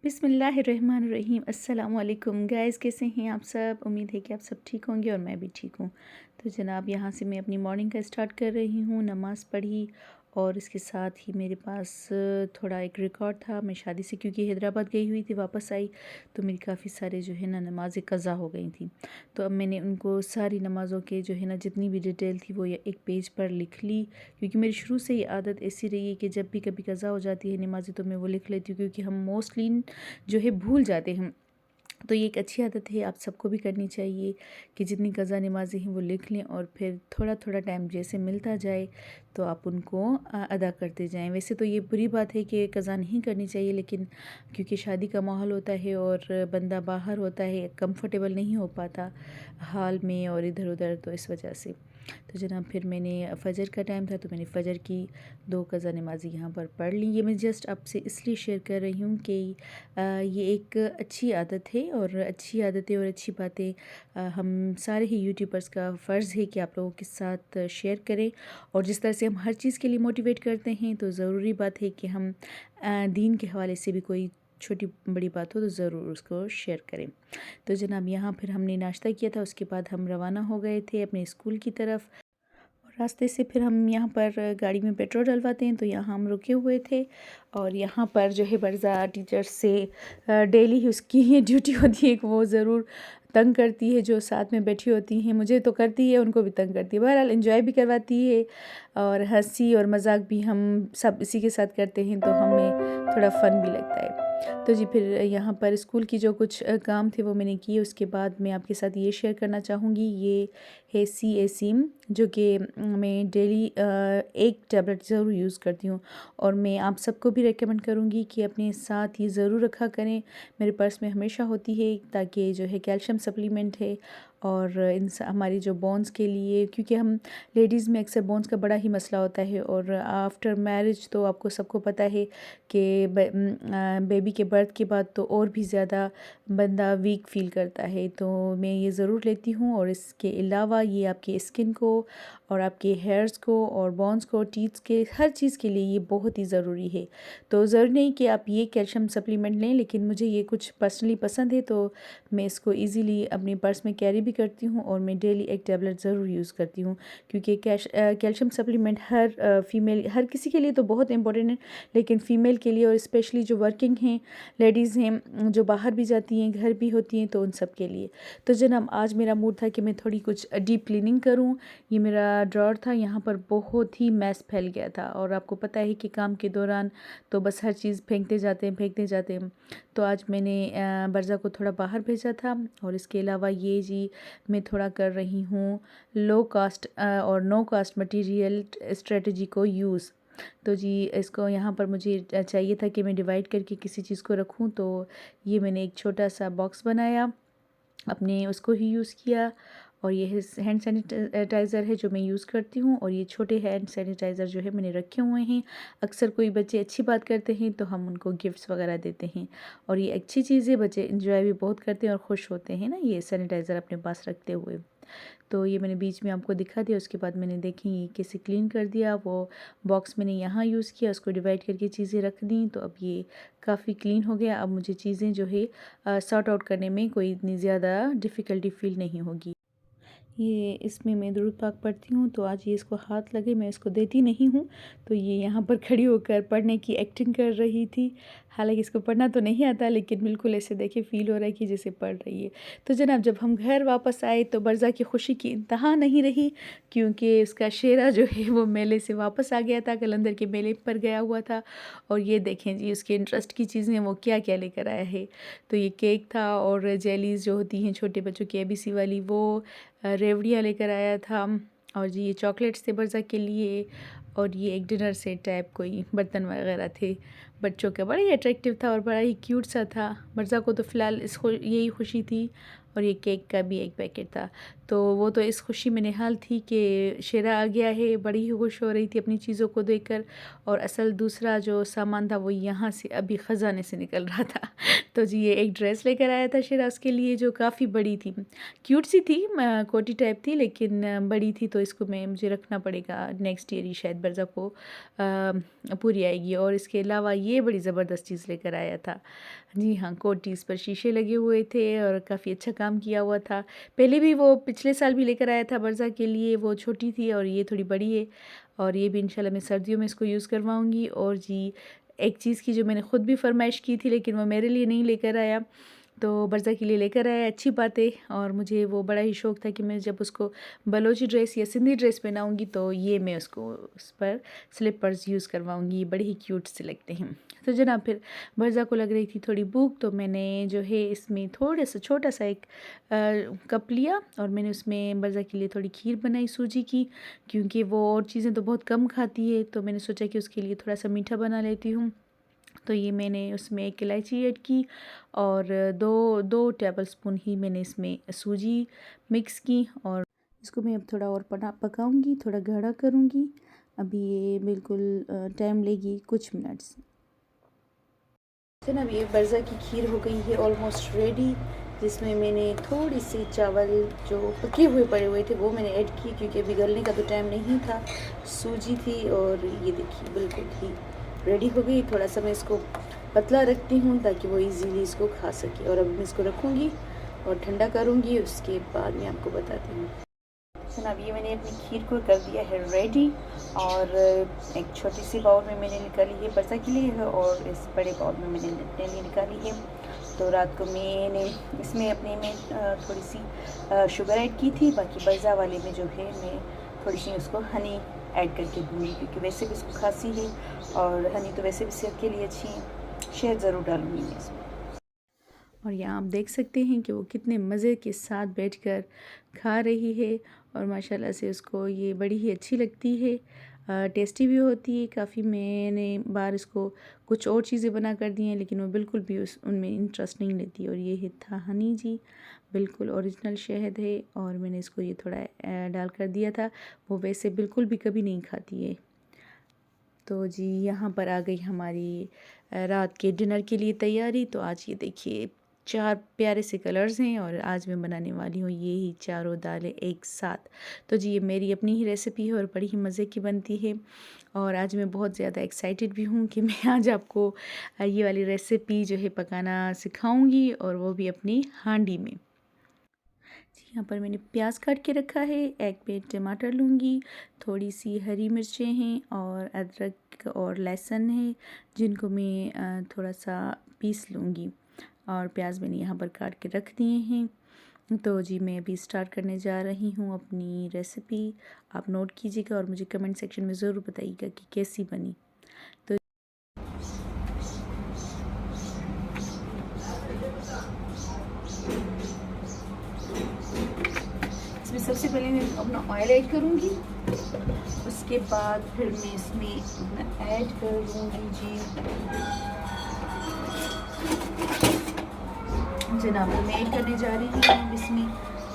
बिस्मिल्लाहिर्रहमानिर्रहीम। अस्सलाम वालेकुम गाइस, कैसे हैं आप सब। उम्मीद है कि आप सब ठीक होंगे और मैं भी ठीक हूँ। तो जनाब यहाँ से मैं अपनी मॉर्निंग का स्टार्ट कर रही हूँ। नमाज़ पढ़ी और इसके साथ ही मेरे पास थोड़ा एक रिकॉर्ड था। मैं शादी से क्योंकि हैदराबाद गई हुई थी, वापस आई तो मेरी काफ़ी सारे जो है ना नमाज़ें क़ज़ा हो गई थी। तो अब मैंने उनको सारी नमाज़ों के जो है ना जितनी भी डिटेल थी वो एक पेज पर लिख ली, क्योंकि मेरी शुरू से ये आदत ऐसी रही है कि जब भी कभी क़ज़ा हो जाती है नमाज़ें तो मैं वो लिख लेती हूँ, क्योंकि हम मोस्टली जो है भूल जाते हैं। तो ये एक अच्छी आदत है, आप सबको भी करनी चाहिए कि जितनी क़ज़ा नमाज़ें हैं वो लिख लें और फिर थोड़ा थोड़ा टाइम जैसे मिलता जाए तो आप उनको अदा करते जाएं। वैसे तो ये बुरी बात है कि क़ज़ा नहीं करनी चाहिए, लेकिन क्योंकि शादी का माहौल होता है और बंदा बाहर होता है, कंफर्टेबल नहीं हो पाता हाल में और इधर उधर, तो इस वजह से। तो जनाब फिर मैंने फ़जर का टाइम था तो मैंने फ़जर की 2 क़ज़ा नमाज़ी यहाँ पर पढ़ ली। ये मैं जस्ट आपसे इसलिए शेयर कर रही हूँ कि ये एक अच्छी आदत है और अच्छी आदतें और अच्छी बातें हम सारे ही यूट्यूबर्स का फ़र्ज़ है कि आप लोगों के साथ शेयर करें। और जिस तरह से हम हर चीज़ के लिए मोटिवेट करते हैं तो ज़रूरी बात है कि हम दीन के हवाले से भी कोई छोटी बड़ी बात हो तो ज़रूर उसको शेयर करें। तो जनाब यहाँ फिर हमने नाश्ता किया था, उसके बाद हम रवाना हो गए थे अपने स्कूल की तरफ। और रास्ते से फिर हम यहाँ पर गाड़ी में पेट्रोल डलवाते हैं तो यहाँ हम रुके हुए थे। और यहाँ पर जो है बरज़ा टीचर्स से डेली ही उसकी ये ड्यूटी होती है कि वो ज़रूर तंग करती है, जो साथ में बैठी होती हैं। मुझे तो करती है, उनको भी तंग करती है। बहरहाल एंजॉय भी करवाती है और हंसी और मजाक भी हम सब इसी के साथ करते हैं, तो हमें थोड़ा फ़न भी लगता है। तो जी फिर यहाँ पर स्कूल की जो कुछ काम थे वो मैंने किए। उसके बाद मैं आपके साथ ये शेयर करना चाहूँगी, ये है CASIM, जो कि मैं डेली एक टैबलेट ज़रूर यूज़ करती हूँ। और मैं आप सबको भी रेकमेंड करूँगी कि अपने साथ ये ज़रूर रखा करें। मेरे पर्स में हमेशा होती है, ताकि जो है कैल्शियम सप्लीमेंट है और हमारी जो बोन्स के लिए, क्योंकि हम लेडीज़ में अक्सर बोन्स का बड़ा ही मसला होता है। और आफ्टर मैरिज तो आपको सबको पता है कि बेबी के बर्थ के बाद तो और भी ज़्यादा बंदा वीक फील करता है। तो मैं ये ज़रूर लेती हूँ। और इसके अलावा ये आपके स्किन को और आपके हेयर्स को और बोन्स को, टीथ्स के, हर चीज़ के लिए ये बहुत ही ज़रूरी है। तो ज़रूरी नहीं कि आप ये कैल्शियम सप्लीमेंट लें, लेकिन मुझे ये कुछ पर्सनली पसंद है तो मैं इसको ईज़िली अपने पर्स में कैरी भी करती हूँ और मैं डेली एक टैबलेट ज़रूर यूज़ करती हूँ। क्योंकि कैल्शियम सप्लीमेंट हर फीमेल, हर किसी के लिए तो बहुत इंपॉर्टेंट है, लेकिन फ़ीमेल के लिए और स्पेशली जो वर्किंग हैं लेडीज़ हैं, जो बाहर भी जाती हैं, घर भी होती हैं, तो उन सब के लिए। तो जनाब आज मेरा मूड था कि मैं थोड़ी कुछ डीप क्लीनिंग करूं। ये मेरा ड्रॉर था, यहाँ पर बहुत ही मैस फैल गया था और आपको पता है कि काम के दौरान तो बस हर चीज़ फेंकते जाते हैं। तो आज मैंने बरज़ा को थोड़ा बाहर भेजा था। और इसके अलावा ये जी मैं थोड़ा कर रही हूँ लो कास्ट और नो कास्ट मटेरियल स्ट्रेटजी को यूज़। तो जी इसको यहाँ पर मुझे चाहिए था कि मैं डिवाइड करके किसी चीज़ को रखूँ, तो ये मैंने एक छोटा सा बॉक्स बनाया, अपने उसको ही यूज़ किया। और ये हैंड सैनिटाइज़र है जो मैं यूज़ करती हूँ। और ये छोटे हैंड सैनिटाइज़र जो है मैंने रखे हुए हैं। अक्सर कोई बच्चे अच्छी बात करते हैं तो हम उनको गिफ्ट्स वगैरह देते हैं, और ये अच्छी चीज़ है, बच्चे इंजॉय भी बहुत करते हैं और ख़ुश होते हैं ना ये सैनिटाइज़र अपने पास रखते हुए। तो ये मैंने बीच में आपको दिखा दिया। उसके बाद मैंने देखी ये कैसे क्लीन कर दिया। वो बॉक्स मैंने यहाँ यूज़ किया, उसको डिवाइड करके चीज़ें रख दी, तो अब ये काफ़ी क्लीन हो गया। अब मुझे चीज़ें जो है सॉर्ट आउट करने में कोई इतनी ज़्यादा डिफ़िकल्टी फ़ील नहीं होगी। ये इसमें मैं दुरूद पाक पढ़ती हूँ, तो आज ये इसको हाथ लगे, मैं इसको देती नहीं हूँ, तो ये यहाँ पर खड़ी होकर पढ़ने की एक्टिंग कर रही थी। हालांकि इसको पढ़ना तो नहीं आता, लेकिन बिल्कुल ऐसे देखे फ़ील हो रहा है कि जैसे पढ़ रही है। तो जनाब जब हम घर वापस आए तो बरज़ा की खुशी की इंतहा नहीं रही, क्योंकि उसका शेरा जो है वो मेले से वापस आ गया था, कलंदर के मेले पर गया हुआ था। और ये देखें जी उसके इंटरेस्ट की चीज़ें वो क्या क्या लेकर आया है। तो ये केक था और जेलीज़ जो होती हैं छोटे बच्चों की ABC वाली, वो रेवड़ियाँ लेकर आया था। और जी ये चॉकलेट्स थे बरज़ा के लिए। और ये एक डिनर सेट टाइप कोई बर्तन वगैरह थे बच्चों का, बड़ा ही अट्रैक्टिव था और बड़ा ही क्यूट सा था। बरज़ा को तो फ़िलहाल इसको यही खुशी थी। और ये केक का भी एक पैकेट था, तो वो तो इस खुशी में निहाल थी कि शेरा आ गया है, बड़ी ही खुश हो रही थी अपनी चीज़ों को देखकर। और असल दूसरा जो सामान था वो यहाँ से अभी ख़जाने से निकल रहा था। तो जी ये एक ड्रेस लेकर आया था शेरा उसके लिए, जो काफ़ी बड़ी थी, क्यूट सी थी, कोटी टाइप थी, लेकिन बड़ी थी, तो इसको मुझे रखना पड़ेगा नेक्स्ट ईयर ही शायद बरज़ा को पूरी आएगी। और इसके अलावा ये बड़ी ज़बरदस्त चीज़ लेकर आया था। जी हाँ, कोटीज़ पर शीशे लगे हुए थे और काफ़ी अच्छा काम किया हुआ था। पहले भी वो पिछले साल भी लेकर आया था बरसा के लिए, वो छोटी थी और ये थोड़ी बड़ी है और ये भी इंशाल्लाह मैं सर्दियों में इसको यूज़ करवाऊँगी। और जी एक चीज़ की जो मैंने ख़ुद भी फ़रमाइश की थी लेकिन वो मेरे लिए नहीं लेकर आया, तो बरसा के लिए लेकर आया, अच्छी बात है। और मुझे वो बड़ा ही शौक़ था कि मैं जब उसको बलोची ड्रेस या सिंधी ड्रेस पहनाऊँगी तो ये मैं उसको उस पर स्लिपर्स यूज़ करवाऊँगी, बड़े ही क्यूट से लगते हैं। तो जनाब फिर बरसा को लग रही थी थोड़ी भूख, तो मैंने जो है इसमें थोड़ा सा छोटा सा एक कप लिया और मैंने उसमें बरसा के लिए थोड़ी खीर बनाई सूजी की, क्योंकि वो और चीज़ें तो बहुत कम खाती है, तो मैंने सोचा कि उसके लिए थोड़ा सा मीठा बना लेती हूँ। तो ये मैंने उसमें एक इलायची ऐड की और दो टेबल स्पून ही मैंने इसमें सूजी मिक्स की और इसको मैं अब थोड़ा और पकाऊंगी, थोड़ा गाढ़ा करूंगी। अभी ये बिल्कुल टाइम लेगी कुछ मिनट्स। जनाब ये बरसा की खीर हो गई है ऑलमोस्ट रेडी, जिसमें मैंने थोड़ी सी चावल जो पके हुए पड़े हुए थे वो मैंने ऐड किए, क्योंकि अभी गलने का तो टाइम नहीं था, सूजी थी। और ये देखिए बिल्कुल ही रेडी हो गई। थोड़ा सा मैं इसको पतला रखती हूँ ताकि वो इजीली इसको खा सके। और अब मैं इसको रखूँगी और ठंडा करूँगी, उसके बाद मैं आपको बताती हूँ। जनाब ये मैंने अपनी खीर को कर दिया है रेडी और एक छोटी सी बाउल में मैंने निकाली है बरसा के लिए है और इस बड़े बाउल में मैंने डेली निकाली है। तो रात को मैंने इसमें अपने में थोड़ी सी शुगर ऐड की थी, बाकी बरसा वाले में जो है मैं थोड़ी सी उसको हनी ऐड करके दूँगी, क्योंकि वैसे भी इसको खांसी है और हनी तो वैसे भी सेहत के लिए अच्छी है। शहद ज़रूर डालूँगी मैं इसमें। और यहाँ आप देख सकते हैं कि वो कितने मज़े के साथ बैठकर खा रही है और माशाल्लाह से उसको ये बड़ी ही अच्छी लगती है, टेस्टी भी होती है काफ़ी। मैंने बार इसको कुछ और चीज़ें बना कर दी हैं लेकिन वो बिल्कुल भी उनमें इंटरेस्ट नहीं लेती। और ये था हनी जी, बिल्कुल ओरिजिनल शहद है और मैंने इसको ये थोड़ा डाल कर दिया था। वो वैसे बिल्कुल भी कभी नहीं खाती है। तो जी यहाँ पर आ गई हमारी रात के डिनर के लिए तैयारी। तो आज ये देखिए 4 प्यारे से कलर्स हैं और आज मैं बनाने वाली हूँ ये ही चारों दालें एक साथ। तो जी ये मेरी अपनी ही रेसिपी है और बड़ी ही मज़े की बनती है और आज मैं बहुत ज़्यादा एक्साइटेड भी हूँ कि मैं आज आपको ये वाली रेसिपी जो है पकाना सिखाऊंगी और वो भी अपनी हांडी में। यहाँ पर मैंने प्याज काट के रखा है, एक पेट टमाटर लूँगी, थोड़ी सी हरी मिर्चें हैं और अदरक और लहसुन है जिनको मैं थोड़ा सा पीस लूँगी। और प्याज मैंने यहाँ पर काट के रख दिए हैं। तो जी मैं अभी स्टार्ट करने जा रही हूँ अपनी रेसिपी। आप नोट कीजिएगा और मुझे कमेंट सेक्शन में ज़रूर बताइएगा कि कैसी बनी। तो इसमें सबसे पहले मैं अपना ऑयल ऐड करूँगी, उसके बाद फिर मैं इसमें अपना ऐड कर दूँगी जी जनाब मैं ऐड करने जा रही हूँ इसमें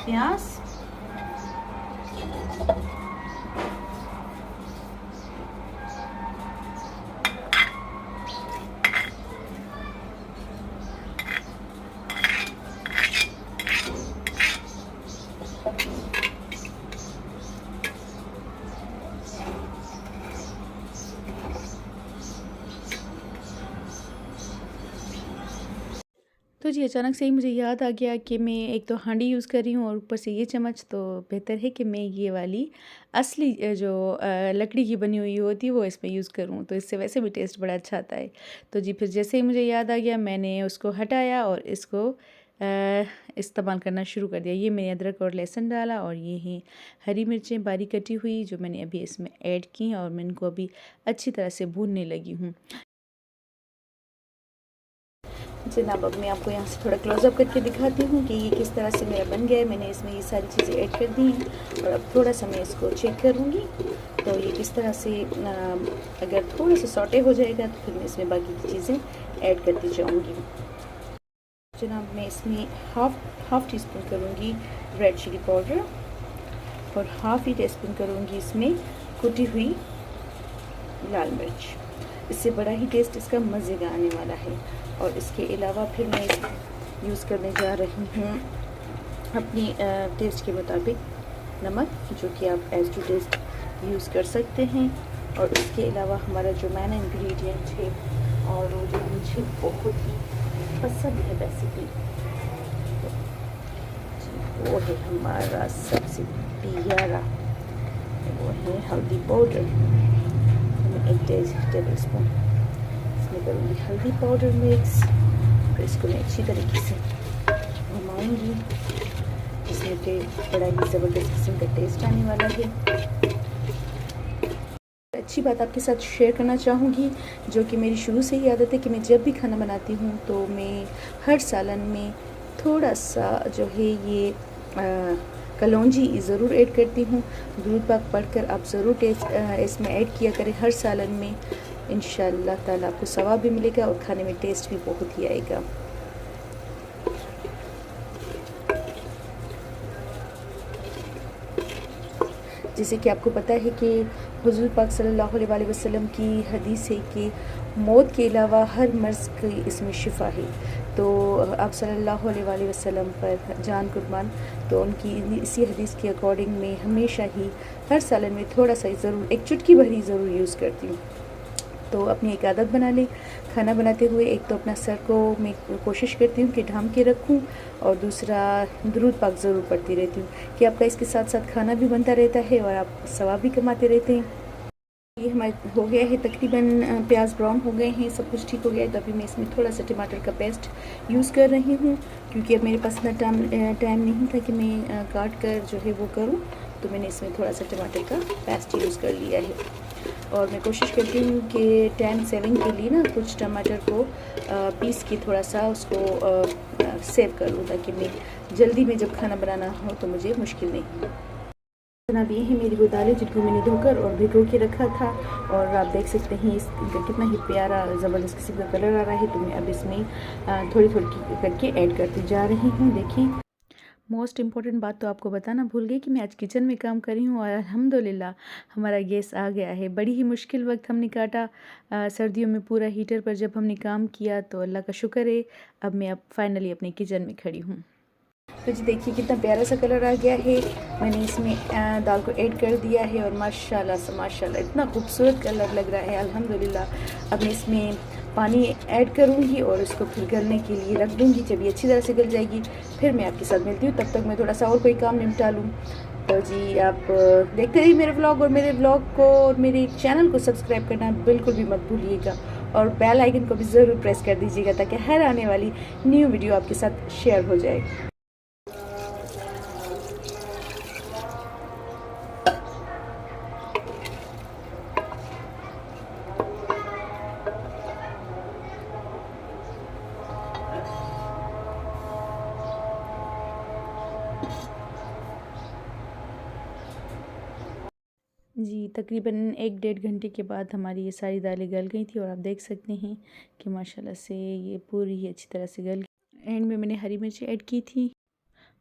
प्याज, तो जी अचानक से ही मुझे याद आ गया कि मैं एक तो हांडी यूज़ कर रही हूँ और ऊपर से ये चम्मच, तो बेहतर है कि मैं ये वाली असली जो लकड़ी की बनी हुई होती है वो इसमें यूज़ करूँ, तो इससे वैसे भी टेस्ट बड़ा अच्छा आता है। तो जी फिर जैसे ही मुझे याद आ गया मैंने उसको हटाया और इसको इस्तेमाल करना शुरू कर दिया। ये मैंने अदरक और लहसुन डाला और ये हैं हरी मिर्चें बारीक कटी हुई जो मैंने अभी इसमें ऐड की और मैं इनको अभी अच्छी तरह से भूनने लगी हूँ। जनाब अब मैं आपको यहाँ से थोड़ा क्लोज़अप करके दिखाती हूँ कि ये किस तरह से मेरा बन गया है। मैंने इसमें ये सारी चीज़ें ऐड कर दी हैं और अब थोड़ा सा मैं इसको चेक करूँगी तो ये किस तरह से अगर थोड़ा सा सॉटे हो जाएगा तो फिर मैं इसमें बाकी की चीज़ें ऐड करती जाऊँगी। जनाब मैं इसमें हाफ़ टी स्पून करूँगी रेड चिली पाउडर और हाफ़ ही टी स्पून करूँगी इसमें कुटी हुई लाल मिर्च। इससे बड़ा ही टेस्ट इसका मज़े का आने वाला है। और इसके अलावा फिर मैं यूज़ करने जा रही हूँ अपनी टेस्ट के मुताबिक नमक, जो कि आप एज़ टू टेस्ट यूज़ कर सकते हैं। और इसके अलावा हमारा जो मेन इंग्रेडिएंट है और वो जो मुझे बहुत ही पसंद है बेसिकली। जी वो है हमारा सबसे प्यारा, वो है हल्दी पाउडर। मैं 1 टेबल स्पून इसमें करूँगी हल्दी पाउडर मिक्स। फिर इसको मैं अच्छी तरीके से घुमाऊँगी। इसमें फिर बड़ा ही ज़बरदस्त किस्म का टेस्ट आने वाला है। अच्छी बात आपके साथ शेयर करना चाहूँगी, जो कि मेरी शुरू से ही आदत है कि मैं जब भी खाना बनाती हूँ तो मैं हर सालन में थोड़ा सा जो है ये कलौंजी ज़रूर ऐड करती हूँ। दूध पाक पढ़कर आप ज़रूर टेस्ट इसमें ऐड किया करें हर सालन में। इंशाअल्लाह ताला आपको सवाब भी मिलेगा और खाने में टेस्ट भी बहुत ही आएगा। जैसे कि आपको पता है कि हुज़ूर पाक सल्लल्लाहु अलैहि वसल्लम की हदीस है कि मौत के अलावा हर मर्ज़ की इसमें शिफा है। तो आप सल्लल्लाहु अलैहि वसल्लम पर जान कुर्बान। तो उनकी इसी हदीस के अकॉर्डिंग मैं हमेशा ही हर सालन में थोड़ा सा ज़रूर, एक चुटकी भरी ज़रूर यूज़ करती हूँ। तो अपनी एक आदत बना लें खाना बनाते हुए। एक तो अपना सर को मैं कोशिश करती हूँ कि ढांप के रखूँ, और दूसरा दुरूद पाक ज़रूर पढ़ती रहती हूँ कि आपका इसके साथ साथ खाना भी बनता रहता है और आप सवाब भी कमाते रहते हैं। ये हमारे हो गया है तकरीबन, प्याज ब्राउन हो गए हैं, सब कुछ ठीक हो गया है। तो अभी मैं इसमें थोड़ा सा टमाटर का पेस्ट यूज़ कर रही हूँ, क्योंकि अब मेरे पास इतना टाइम नहीं था कि मैं काट कर जो है वो करूँ। तो मैंने इसमें थोड़ा सा टमाटर का पेस्ट यूज़ कर लिया है। और मैं कोशिश करती हूँ कि टाइम सेविंग के लिए ना कुछ टमाटर को पीस के थोड़ा सा उसको सेव करूँ, ताकि मैं जल्दी में जब खाना बनाना हो तो मुझे मुश्किल नहीं हो। जनाब ये है मेरी वो दालें जिनको मैंने धोकर और भिगो के रखा था, और आप देख सकते हैं इनका कितना ही प्यारा ज़बरदस्त किस्म का कलर आ रहा है। तो मैं अब इसमें थोड़ी थोड़ी करके ऐड करती जा रही हूँ। देखिए, मोस्ट इम्पॉर्टेंट बात तो आपको बताना भूल गई कि मैं आज किचन में काम कर रही हूँ, और अल्हम्दुलिल्लाह हमारा गैस आ गया है। बड़ी ही मुश्किल वक्त हमने काटा सर्दियों में पूरा हीटर पर जब हमने काम किया, तो अल्लाह का शुक्र है अब मैं फाइनली अपने किचन में खड़ी हूँ। तो जी देखिए कितना प्यारा सा कलर आ गया है। मैंने इसमें दाल को ऐड कर दिया है, और माशाल्लाह से माशाल्लाह इतना खूबसूरत कलर लग रहा है अल्हम्दुलिल्लाह। अब मैं इसमें पानी ऐड करूँगी और इसको फिर गलने के लिए रख दूँगी। जब ये अच्छी तरह से गल जाएगी फिर मैं आपके साथ मिलती हूँ। तब तक मैं थोड़ा सा और कोई काम निपटा लूँ। तो जी आप देखते रहिए मेरे व्लॉग, और मेरे व्लॉग को और मेरे चैनल को सब्सक्राइब करना बिल्कुल भी मत भूलिएगा, और बेल आइकन को भी ज़रूर प्रेस कर दीजिएगा, ताकि हर आने वाली न्यू वीडियो आपके साथ शेयर हो जाए। जी तकरीबन 1 डेढ़ घंटे के बाद हमारी ये सारी दालें गल गई थी, और आप देख सकते हैं कि माशाल्लाह से ये पूरी ही अच्छी तरह से गल गई। एंड में मैंने हरी मिर्च ऐड की थी,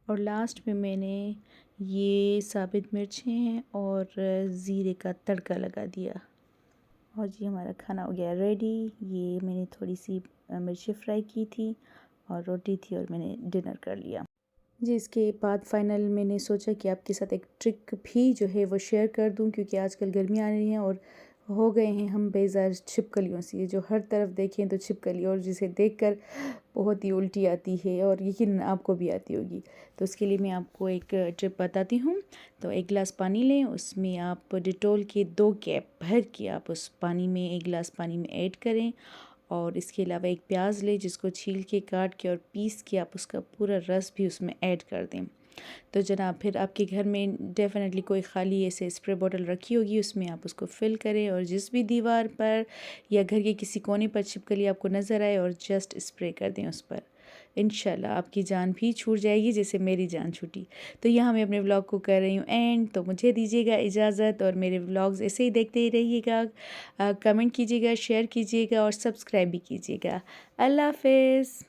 और लास्ट में मैंने ये साबित मिर्चें और ज़ीरे का तड़का लगा दिया। और जी हमारा खाना हो गया रेडी। ये मैंने थोड़ी सी मिर्ची फ्राई की थी, और रोटी थी, और मैंने डिनर कर लिया। जी इसके बाद फ़ाइनल मैंने सोचा कि आपके साथ एक ट्रिक भी जो है वो शेयर कर दूं, क्योंकि आजकल गर्मी आ रही है और हो गए हैं हम बेजार छिपकलियों से। जो हर तरफ देखें तो छिपकली, और जिसे देखकर बहुत ही उल्टी आती है, और यकीन आपको भी आती होगी। तो उसके लिए मैं आपको एक ट्रिप बताती हूँ। तो 1 गिलास पानी लें, उसमें आप डिटॉल के 2 कैप भर के आप उस पानी में 1 गिलास पानी में ऐड करें। और इसके अलावा एक प्याज लें, जिसको छील के काट के और पीस के आप उसका पूरा रस भी उसमें ऐड कर दें। तो जनाब फिर आपके घर में डेफ़िनेटली कोई ख़ाली ऐसे स्प्रे बॉटल रखी होगी, उसमें आप उसको फ़िल करें, और जिस भी दीवार पर या घर के किसी कोने पर छिपकली आपको नज़र आए, और जस्ट स्प्रे कर दें उस पर। इंशाल्लाह आपकी जान भी छूट जाएगी, जैसे मेरी जान छूटी। तो यहाँ मैं अपने व्लॉग को कर रही हूँ एंड। तो मुझे दीजिएगा इजाज़त, और मेरे व्लॉग्स ऐसे ही देखते ही रहिएगा। कमेंट कीजिएगा, शेयर कीजिएगा, और सब्सक्राइब भी कीजिएगा। अल्लाह हाफ़िज़।